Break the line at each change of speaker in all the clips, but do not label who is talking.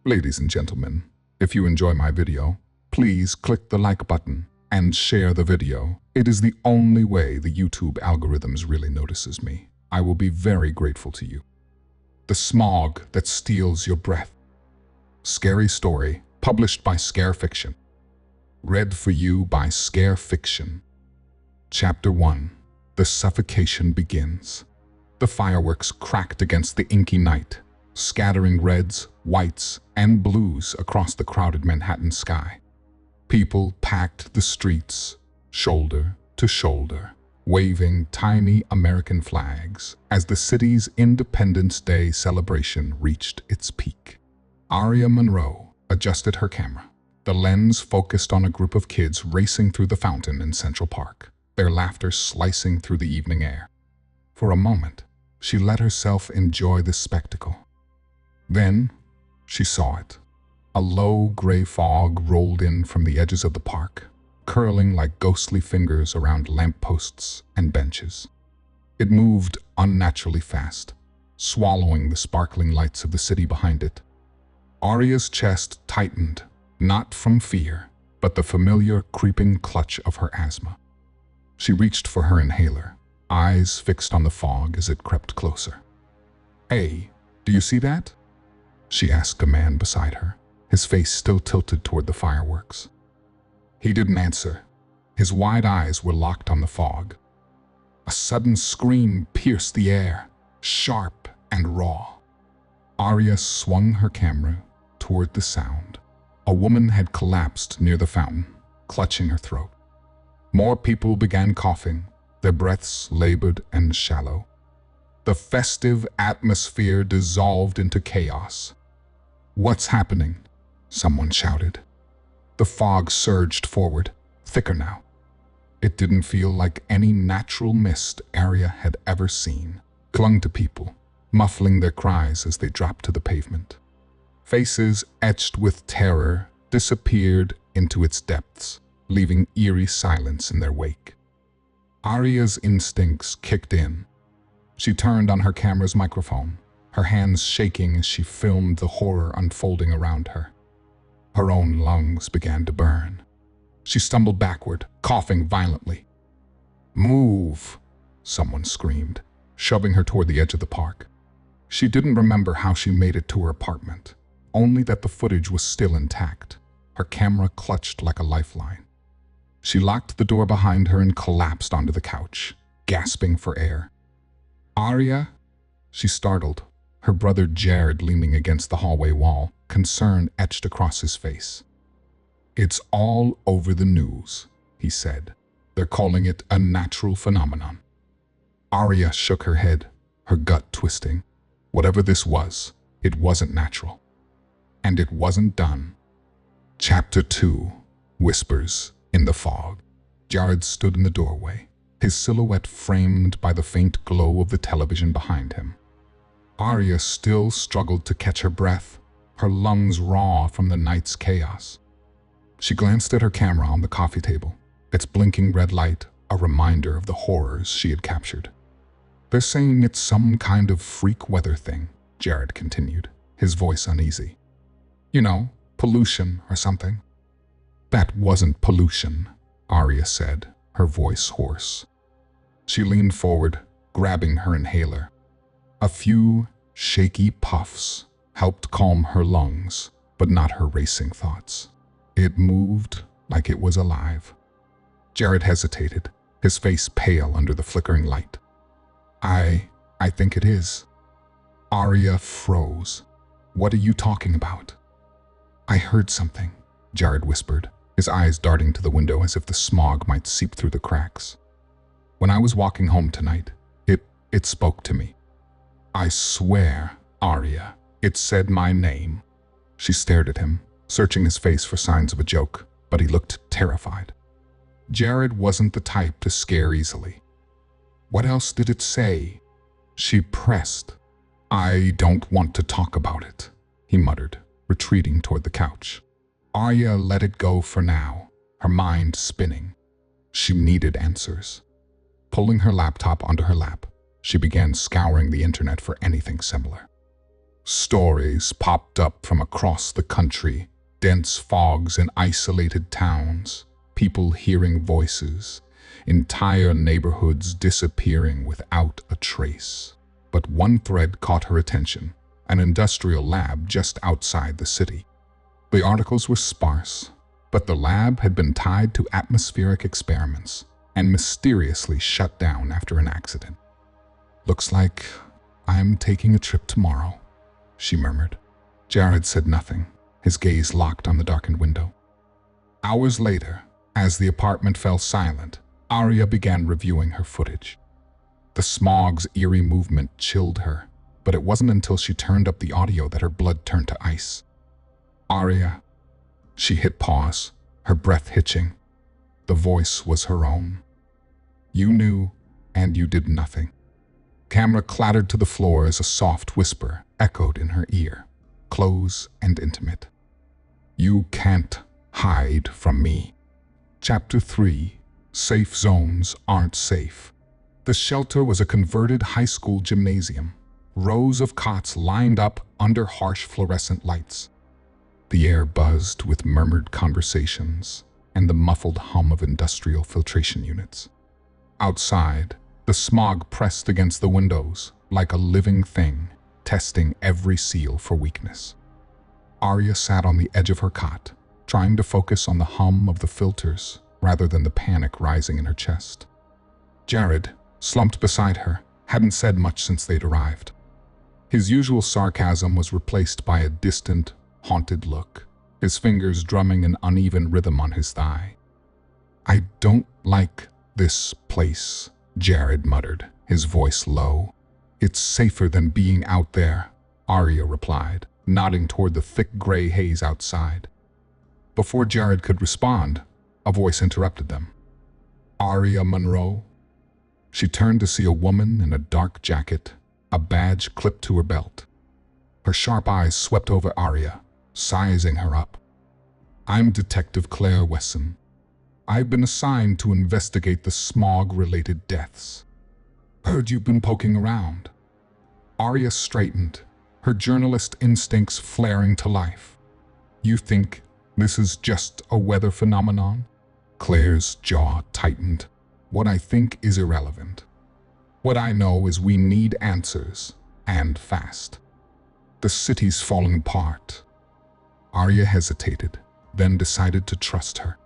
Ladies and gentlemen, if you enjoy my video, please click the like button and share the video. It is the only way the YouTube algorithms really notices me. I will be very grateful to you. The smog that steals your breath. Scary story, published by Scare Fiction. Read for you by Scare Fiction. Chapter 1. The suffocation begins. The fireworks cracked against the inky night, scattering reds, whites, and blues across the crowded Manhattan sky. People packed the streets, shoulder to shoulder, waving tiny American flags as the city's Independence Day celebration reached its peak. Aria Monroe adjusted her camera. The lens focused on a group of kids racing through the fountain in Central Park, their laughter slicing through the evening air. For a moment, she let herself enjoy the spectacle. Then, she saw it. A low gray fog rolled in from the edges of the park, curling like ghostly fingers around lampposts and benches. It moved unnaturally fast, swallowing the sparkling lights of the city behind it. Aria's chest tightened, not from fear, but the familiar creeping clutch of her asthma. She reached for her inhaler, eyes fixed on the fog as it crept closer. "Hey, do you see that?" she asked a man beside her, his face still tilted toward the fireworks. He didn't answer. His wide eyes were locked on the fog. A sudden scream pierced the air, sharp and raw. Aria swung her camera toward the sound. A woman had collapsed near the fountain, clutching her throat. More people began coughing, their breaths labored and shallow. The festive atmosphere dissolved into chaos. "What's happening?" someone shouted. The fog surged forward, thicker now. It didn't feel like any natural mist Aria had ever seen, clung to people, muffling their cries as they dropped to the pavement. Faces etched with terror disappeared into its depths, leaving eerie silence in their wake. Aria's instincts kicked in. She turned on her camera's microphone, her hands shaking as she filmed the horror unfolding around her. Her own lungs began to burn. She stumbled backward, coughing violently. "Move!" someone screamed, shoving her toward the edge of the park. She didn't remember how she made it to her apartment, only that the footage was still intact, her camera clutched like a lifeline. She locked the door behind her and collapsed onto the couch, gasping for air. "Aria?" She startled, her brother Jared leaning against the hallway wall, concern etched across his face. "It's all over the news," he said. "They're calling it a natural phenomenon." Aria shook her head, her gut twisting. Whatever this was, it wasn't natural. And it wasn't done. Chapter 2. Whispers in the Fog. Jared stood in the doorway, his silhouette framed by the faint glow of the television behind him. Aria still struggled to catch her breath, her lungs raw from the night's chaos. She glanced at her camera on the coffee table, its blinking red light a reminder of the horrors she had captured. "They're saying it's some kind of freak weather thing," Jared continued, his voice uneasy. "You know, pollution or something." "That wasn't pollution," Aria said, her voice hoarse. She leaned forward, grabbing her inhaler. A few shaky puffs helped calm her lungs, but not her racing thoughts. It moved like it was alive. Jared hesitated, his face pale under the flickering light. I think it is." Aria froze. "What are you talking about?" "I heard something," Jared whispered, his eyes darting to the window as if the smog might seep through the cracks. "When I was walking home tonight, it spoke to me. I swear, Aria, it said my name." She stared at him, searching his face for signs of a joke, but he looked terrified. Jared wasn't the type to scare easily. "What else did it say?" She pressed. "I don't want to talk about it," he muttered, retreating toward the couch. Aria let it go for now, her mind spinning. She needed answers. Pulling her laptop onto her lap, she began scouring the internet for anything similar. Stories popped up from across the country, dense fogs in isolated towns, people hearing voices, entire neighborhoods disappearing without a trace. But one thread caught her attention, an industrial lab just outside the city. The articles were sparse, but the lab had been tied to atmospheric experiments and mysteriously shut down after an accident. "Looks like I'm taking a trip tomorrow," she murmured. Jared said nothing, his gaze locked on the darkened window. Hours later, as the apartment fell silent, Arya began reviewing her footage. The smog's eerie movement chilled her, but it wasn't until she turned up the audio that her blood turned to ice. "Arya." She hit pause, her breath hitching. The voice was her own. "You knew, and you did nothing." Camera clattered to the floor as a soft whisper echoed in her ear, close and intimate. "You can't hide from me." Chapter 3. Safe Zones Aren't Safe. The shelter was a converted high school gymnasium, rows of cots lined up under harsh fluorescent lights. The air buzzed with murmured conversations and the muffled hum of industrial filtration units. Outside, the smog pressed against the windows like a living thing, testing every seal for weakness. Arya sat on the edge of her cot, trying to focus on the hum of the filters rather than the panic rising in her chest. Jared, slumped beside her, hadn't said much since they'd arrived. His usual sarcasm was replaced by a distant, haunted look, his fingers drumming an uneven rhythm on his thigh. "I don't like this place," Jared muttered, his voice low. "It's safer than being out there," Arya replied, nodding toward the thick gray haze outside. Before Jared could respond, a voice interrupted them. "Arya Monroe?" She turned to see a woman in a dark jacket, a badge clipped to her belt. Her sharp eyes swept over Arya, sizing her up. "I'm Detective Claire Wesson. I've been assigned to investigate the smog-related deaths. Heard you've been poking around." Arya straightened, her journalist instincts flaring to life. "You think this is just a weather phenomenon?" Claire's jaw tightened. "What I think is irrelevant. What I know is we need answers, and fast. The city's falling apart." Arya hesitated, then decided to trust her.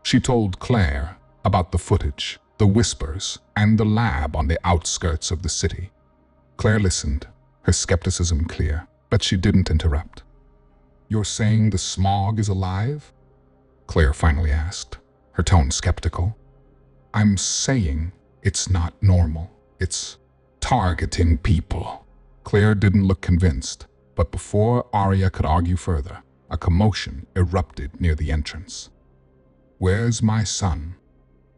She told Claire about the footage, the whispers, and the lab on the outskirts of the city. Claire listened, her skepticism clear, but she didn't interrupt. "You're saying the smog is alive?" Claire finally asked, her tone skeptical. "I'm saying it's not normal. It's targeting people." Claire didn't look convinced, but before Arya could argue further, a commotion erupted near the entrance. "Where's my son?"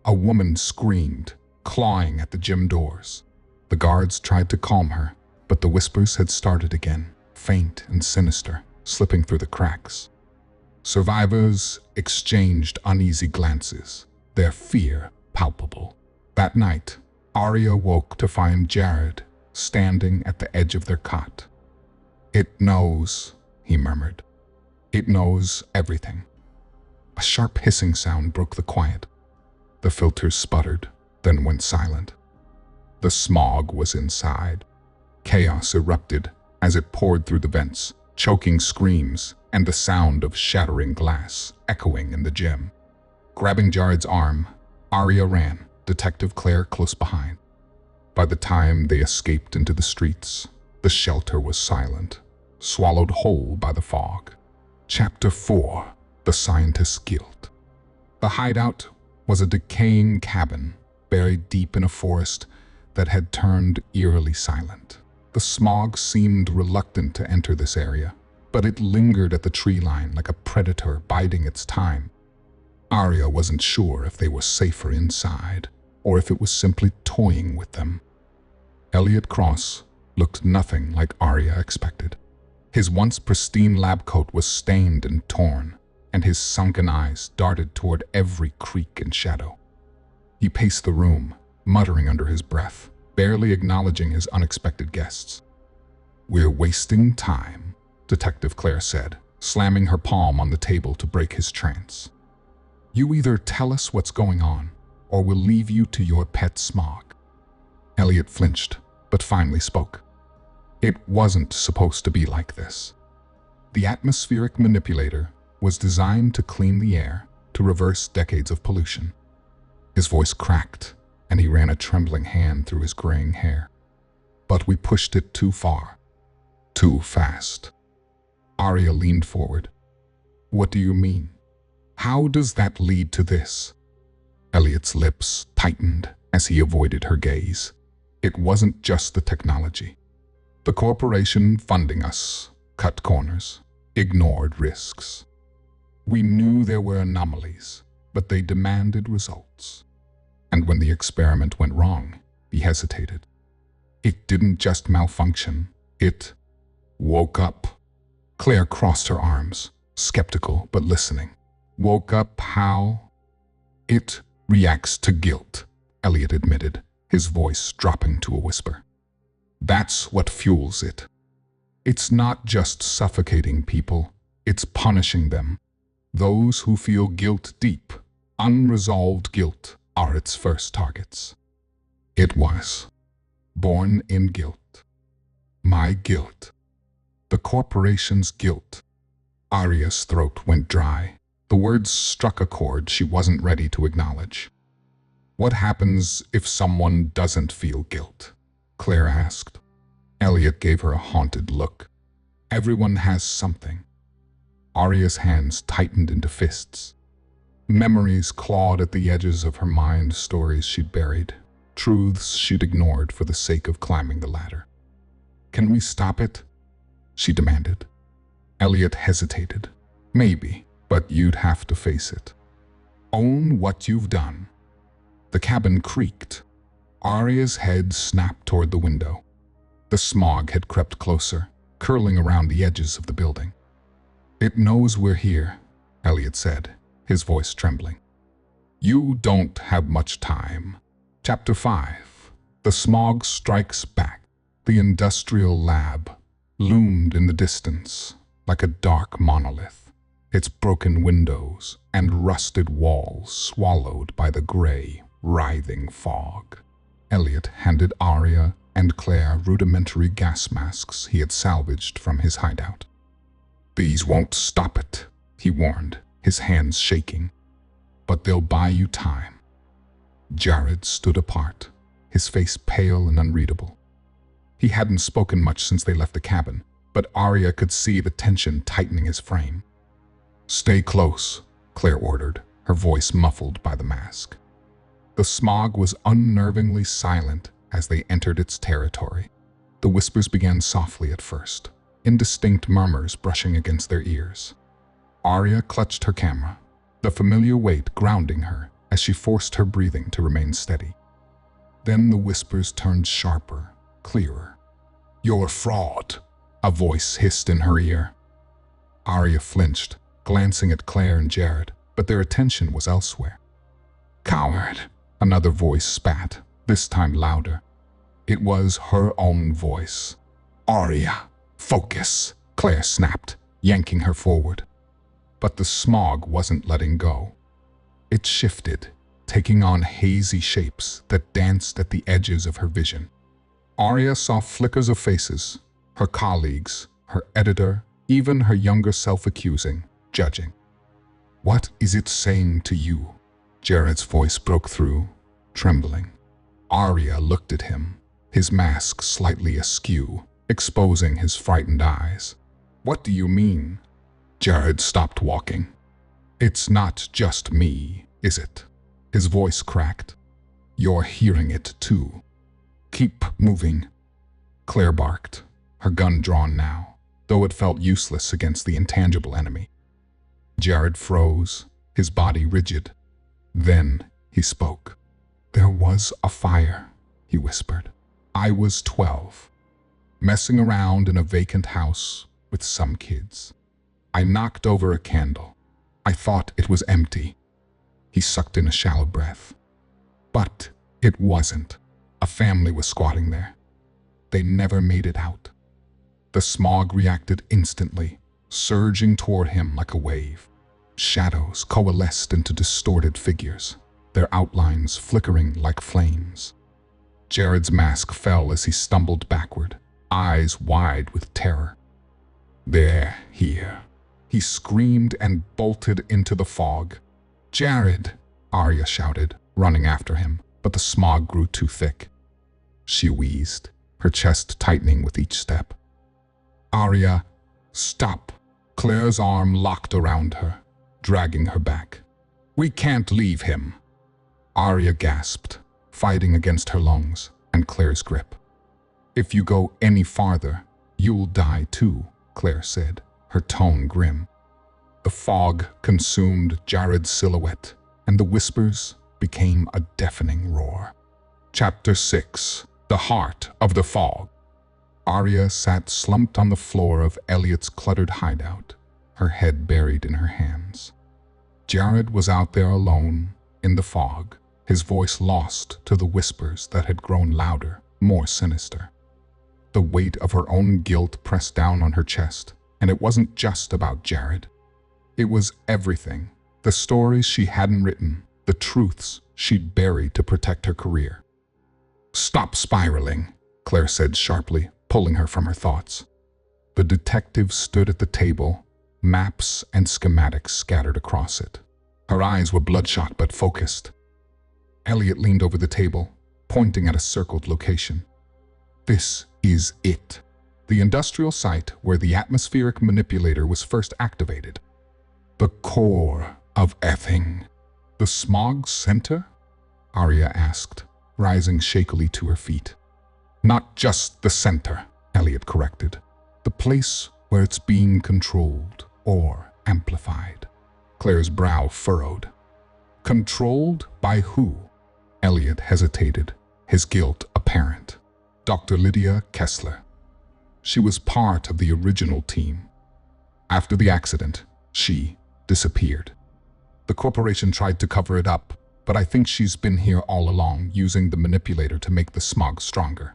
A woman screamed, clawing at the gym doors. The guards tried to calm her, but the whispers had started again, faint and sinister, slipping through the cracks. Survivors exchanged uneasy glances, their fear palpable. That night, Arya woke to find Jared standing at the edge of their cot. "It knows," he murmured. "It knows everything." A sharp hissing sound broke the quiet. The filters sputtered, then went silent. The smog was inside. Chaos erupted as it poured through the vents, choking screams and the sound of shattering glass echoing in the gym. Grabbing Jared's arm, Arya ran, Detective Claire close behind. By the time they escaped into the streets, the shelter was silent, swallowed whole by the fog. Chapter 4. The Scientist's Guilt. The hideout was a decaying cabin buried deep in a forest that had turned eerily silent. The smog seemed reluctant to enter this area, but it lingered at the tree line like a predator biding its time. Arya wasn't sure if they were safer inside, or if it was simply toying with them. Elliot Cross looked nothing like Arya expected. His once pristine lab coat was stained and torn, and his sunken eyes darted toward every creak and shadow. He paced the room, muttering under his breath, barely acknowledging his unexpected guests. "We're wasting time," Detective Claire said, slamming her palm on the table to break his trance. "You either tell us what's going on, or we'll leave you to your pet Smog." Elliot flinched, but finally spoke. It wasn't supposed to be like this. The atmospheric manipulator was designed to clean the air, to reverse decades of pollution. His voice cracked, and he ran a trembling hand through his graying hair. But we pushed it too far. Too fast. Arya leaned forward. "What do you mean? How does that lead to this?" Elliot's lips tightened as he avoided her gaze. It wasn't just the technology. The corporation funding us cut corners, ignored risks. We knew there were anomalies, but they demanded results. And when the experiment went wrong, he hesitated. It didn't just malfunction, it woke up. Claire crossed her arms, skeptical but listening. Woke up how? It reacts to guilt, Elliot admitted, his voice dropping to a whisper. That's what fuels it. It's not just suffocating people, it's punishing them. Those who feel guilt deep, unresolved guilt, are its first targets. It was. Born in guilt. My guilt. The corporation's guilt. Arya's throat went dry. The words struck a chord she wasn't ready to acknowledge. What happens if someone doesn't feel guilt? Claire asked. Elliot gave her a haunted look. Everyone has something. Arya's hands tightened into fists. Memories clawed at the edges of her mind, stories she'd buried, truths she'd ignored for the sake of climbing the ladder. Can we stop it? She demanded. Elliot hesitated. Maybe, but you'd have to face it. Own what you've done. The cabin creaked. Arya's head snapped toward the window. The smog had crept closer, curling around the edges of the building. It knows we're here, Elliot said, his voice trembling. You don't have much time. Chapter 5. The smog strikes back. The industrial lab loomed in the distance like a dark monolith, its broken windows and rusted walls swallowed by the gray, writhing fog. Elliot handed Arya and Claire rudimentary gas masks he had salvaged from his hideout. These won't stop it, he warned, his hands shaking. But they'll buy you time. Jared stood apart, his face pale and unreadable. He hadn't spoken much since they left the cabin, but Arya could see the tension tightening his frame. Stay close, Claire ordered, her voice muffled by the mask. The smog was unnervingly silent as they entered its territory. The whispers began softly at first, indistinct murmurs brushing against their ears. Arya clutched her camera, the familiar weight grounding her as she forced her breathing to remain steady. Then the whispers turned sharper, clearer. You're a fraud, a voice hissed in her ear. Arya flinched, glancing at Claire and Jared, but their attention was elsewhere. Coward, another voice spat, this time louder. It was her own voice. Arya, focus, Claire snapped, yanking her forward. But the smog wasn't letting go. It shifted, taking on hazy shapes that danced at the edges of her vision. Arya saw flickers of faces, her colleagues, her editor, even her younger self accusing, judging. What is it saying to you? Jared's voice broke through, trembling. Arya looked at him, his mask slightly askew, exposing his frightened eyes. What do you mean? Jared stopped walking. It's not just me, is it? His voice cracked. You're hearing it too. Keep moving. Claire barked, her gun drawn now, though it felt useless against the intangible enemy. Jared froze, his body rigid. Then he spoke. There was a fire, he whispered. I was 12, messing around in a vacant house with some kids. I knocked over a candle. I thought it was empty. He sucked in a shallow breath. But it wasn't. A family was squatting there. They never made it out. The smog reacted instantly, surging toward him like a wave. Shadows coalesced into distorted figures, their outlines flickering like flames. Jared's mask fell as he stumbled backward, eyes wide with terror. "They're here," he screamed and bolted into the fog. "Jared!" Arya shouted, running after him, but the smog grew too thick. She wheezed, her chest tightening with each step. "Arya, stop!" Claire's arm locked around her, dragging her back. "We can't leave him." Arya gasped, fighting against her lungs and Claire's grip. "If you go any farther, you'll die too," Claire said, her tone grim. The fog consumed Jared's silhouette, and the whispers became a deafening roar. Chapter 6: The Heart of the Fog. Arya sat slumped on the floor of Elliot's cluttered hideout, her head buried in her hands. Jared was out there alone, in the fog, his voice lost to the whispers that had grown louder, more sinister. The weight of her own guilt pressed down on her chest, and it wasn't just about Jared. It was everything, the stories she hadn't written, the truths she'd buried to protect her career. "Stop spiraling," Claire said sharply, pulling her from her thoughts. The detective stood at the table, maps and schematics scattered across it. Her eyes were bloodshot but focused. Elliot leaned over the table, pointing at a circled location. "This is it. The industrial site where the atmospheric manipulator was first activated. The core of everything." "The smog center?" Arya asked, rising shakily to her feet. "Not just the center," Elliot corrected. "The place where it's being controlled or amplified." Claire's brow furrowed. "Controlled by who?" Elliot hesitated, his guilt apparent. "Dr. Lydia Kessler. She was part of the original team. After the accident, she disappeared. The corporation tried to cover it up, but I think she's been here all along, using the manipulator to make the smog stronger."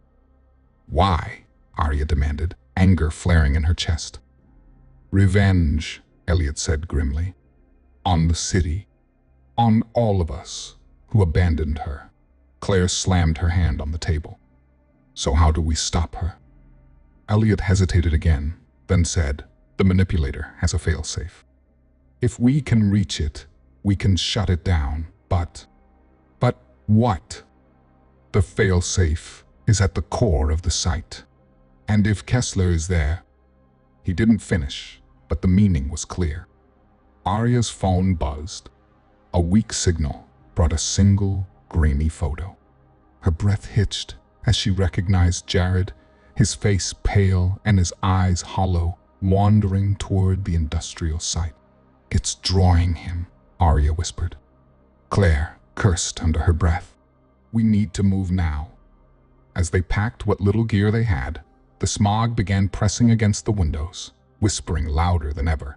"Why?" Arya demanded, anger flaring in her chest. "Revenge," Elliot said grimly. "On the city. On all of us who abandoned her." Claire slammed her hand on the table. "So how do we stop her?" Elliot hesitated again, then said, "The manipulator has a failsafe. If we can reach it, we can shut it down, but what?" "The failsafe is at the core of the site. And if Kessler is there..." He didn't finish, but the meaning was clear. Arya's phone buzzed. A weak signal brought a single, grainy photo. Her breath hitched as she recognized Jared, his face pale and his eyes hollow, wandering toward the industrial site. "It's drawing him," Arya whispered. Claire cursed under her breath. "We need to move now." As they packed what little gear they had, the smog began pressing against the windows, whispering louder than ever.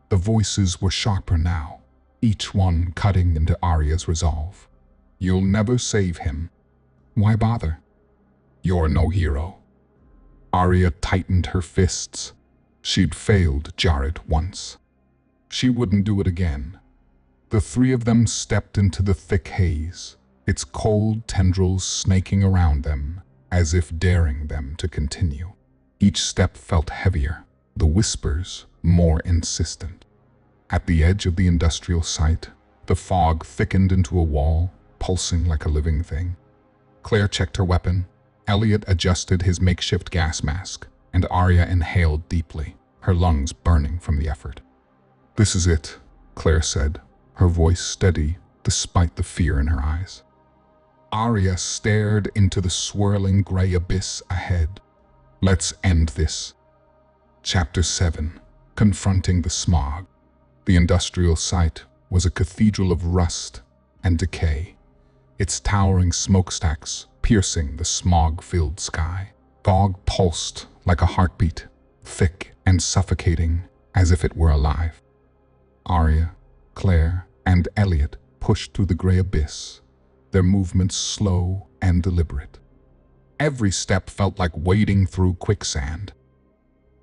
The voices were sharper now, each one cutting into Arya's resolve. "You'll never save him. Why bother? You're no hero." Arya tightened her fists. She'd failed Jared once. She wouldn't do it again. The three of them stepped into the thick haze, its cold tendrils snaking around them, as if daring them to continue. Each step felt heavier, the whispers more insistent. At the edge of the industrial site, the fog thickened into a wall, pulsing like a living thing. Claire checked her weapon, Elliot adjusted his makeshift gas mask, and Arya inhaled deeply, her lungs burning from the effort. "This is it," Claire said, her voice steady despite the fear in her eyes. Arya stared into the swirling gray abyss ahead. "Let's end this." Chapter 7: Confronting the Smog. The industrial site was a cathedral of rust and decay, its towering smokestacks piercing the smog-filled sky. Fog pulsed like a heartbeat, thick and suffocating as if it were alive. Arya, Claire, and Elliot pushed through the gray abyss, their movements slow and deliberate. Every step felt like wading through quicksand.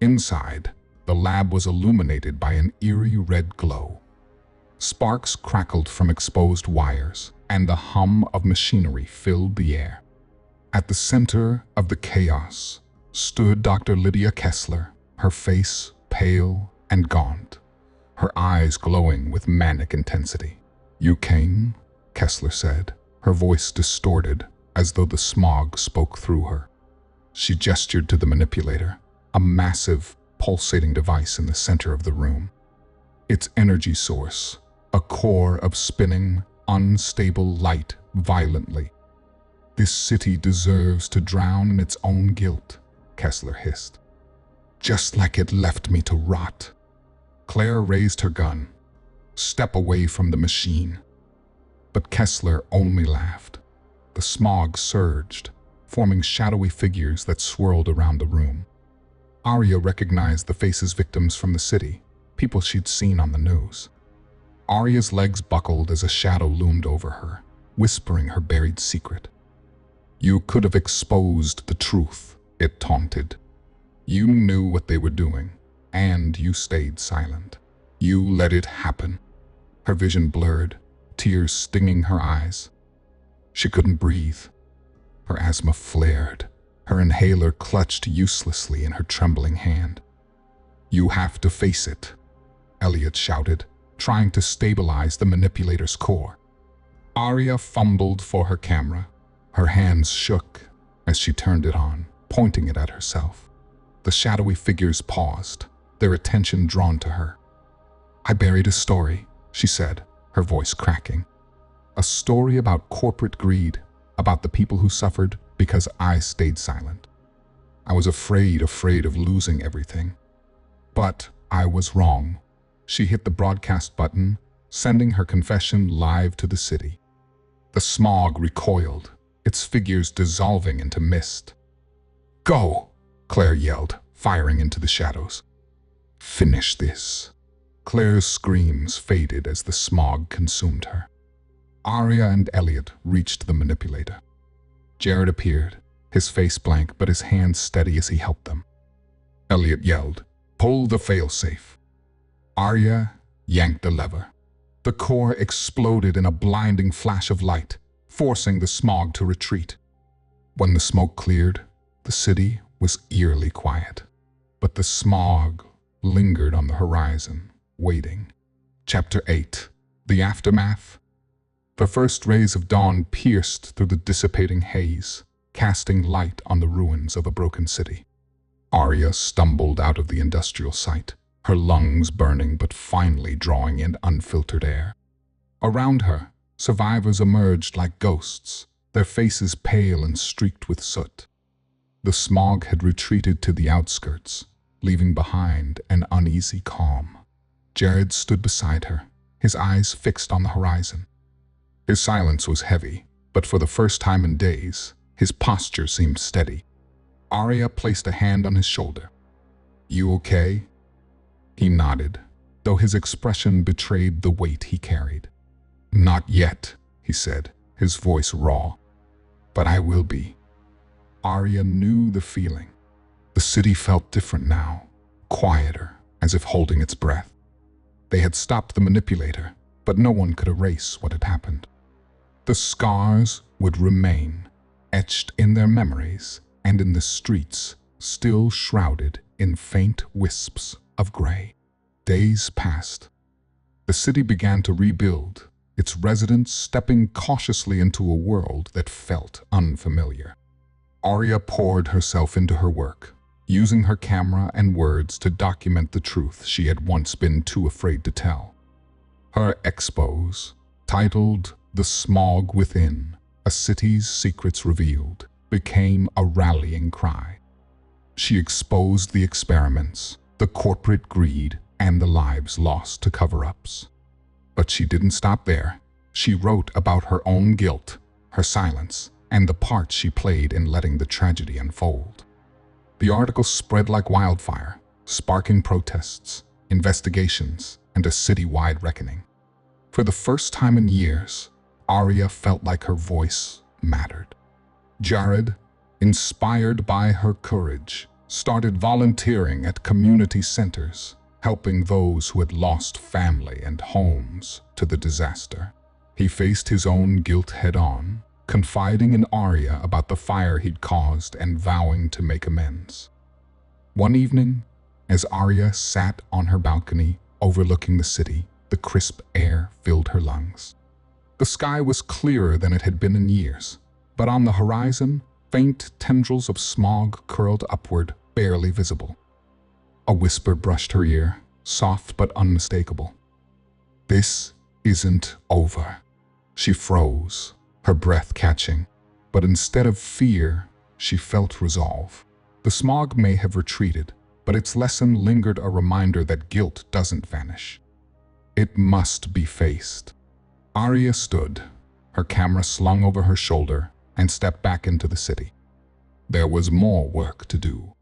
Inside, the lab was illuminated by an eerie red glow. Sparks crackled from exposed wires, and the hum of machinery filled the air. At the center of the chaos stood Dr. Lydia Kessler, her face pale and gaunt, her eyes glowing with manic intensity. "You came?" Kessler said, her voice distorted as though the smog spoke through her. She gestured to the manipulator, a massive, pulsating device in the center of the room. Its energy source, a core of spinning, unstable light violently. "This city deserves to drown in its own guilt," Kessler hissed. "Just like it left me to rot." Claire raised her gun. "Step away from the machine." But Kessler only laughed. The smog surged, forming shadowy figures that swirled around the room. Arya recognized the faces victims from the city, people she'd seen on the news. Arya's legs buckled as a shadow loomed over her, whispering her buried secret. "You could have exposed the truth," it taunted. "You knew what they were doing, and you stayed silent. You let it happen." Her vision blurred, tears stinging her eyes. She couldn't breathe. Her asthma flared, her inhaler clutched uselessly in her trembling hand. "You have to face it," Elliot shouted, trying to stabilize the manipulator's core. Arya fumbled for her camera. Her hands shook as she turned it on, pointing it at herself. The shadowy figures paused, their attention drawn to her. "I buried a story," she said, her voice cracking. "A story about corporate greed, about the people who suffered because I stayed silent. I was afraid of losing everything. But I was wrong." She hit the broadcast button, sending her confession live to the city. The smog recoiled, its figures dissolving into mist. "Go!" Claire yelled, firing into the shadows. "Finish this." Claire's screams faded as the smog consumed her. Arya and Elliot reached the manipulator. Jared appeared, his face blank but his hands steady as he helped them. Elliot yelled, "Pull the failsafe." Arya yanked the lever. The core exploded in a blinding flash of light, forcing the smog to retreat. When the smoke cleared, the city was eerily quiet. But the smog lingered on the horizon, waiting. Chapter 8. The Aftermath. The first rays of dawn pierced through the dissipating haze, casting light on the ruins of a broken city. Arya stumbled out of the industrial site, her lungs burning but finally drawing in unfiltered air. Around her, survivors emerged like ghosts, their faces pale and streaked with soot. The smog had retreated to the outskirts, leaving behind an uneasy calm. Jared stood beside her, his eyes fixed on the horizon. His silence was heavy, but for the first time in days, his posture seemed steady. Arya placed a hand on his shoulder. "You okay?" He nodded, though his expression betrayed the weight he carried. "Not yet," he said, his voice raw. "But I will be." Arya knew the feeling. The city felt different now, quieter, as if holding its breath. They had stopped the manipulator, but no one could erase what had happened. The scars would remain, etched in their memories and in the streets, still shrouded in faint wisps of gray. Days passed. The city began to rebuild, its residents stepping cautiously into a world that felt unfamiliar. Arya poured herself into her work, using her camera and words to document the truth she had once been too afraid to tell. Her expose, titled "The Smog Within, A City's Secrets Revealed," became a rallying cry. She exposed the experiments, the corporate greed, and the lives lost to cover-ups. But she didn't stop there. She wrote about her own guilt, her silence, and the part she played in letting the tragedy unfold. The article spread like wildfire, sparking protests, investigations, and a citywide reckoning. For the first time in years, Arya felt like her voice mattered. Jared, inspired by her courage, started volunteering at community centers, helping those who had lost family and homes to the disaster. He faced his own guilt head-on, confiding in Arya about the fire he'd caused and vowing to make amends. One evening, as Arya sat on her balcony overlooking the city, the crisp air filled her lungs. The sky was clearer than it had been in years, but on the horizon, faint tendrils of smog curled upward, barely visible. A whisper brushed her ear, soft but unmistakable. "This isn't over." She froze, her breath catching, but instead of fear, she felt resolve. The smog may have retreated, but its lesson lingered, a reminder that guilt doesn't vanish. It must be faced. Arya stood, her camera slung over her shoulder, and stepped back into the city. There was more work to do.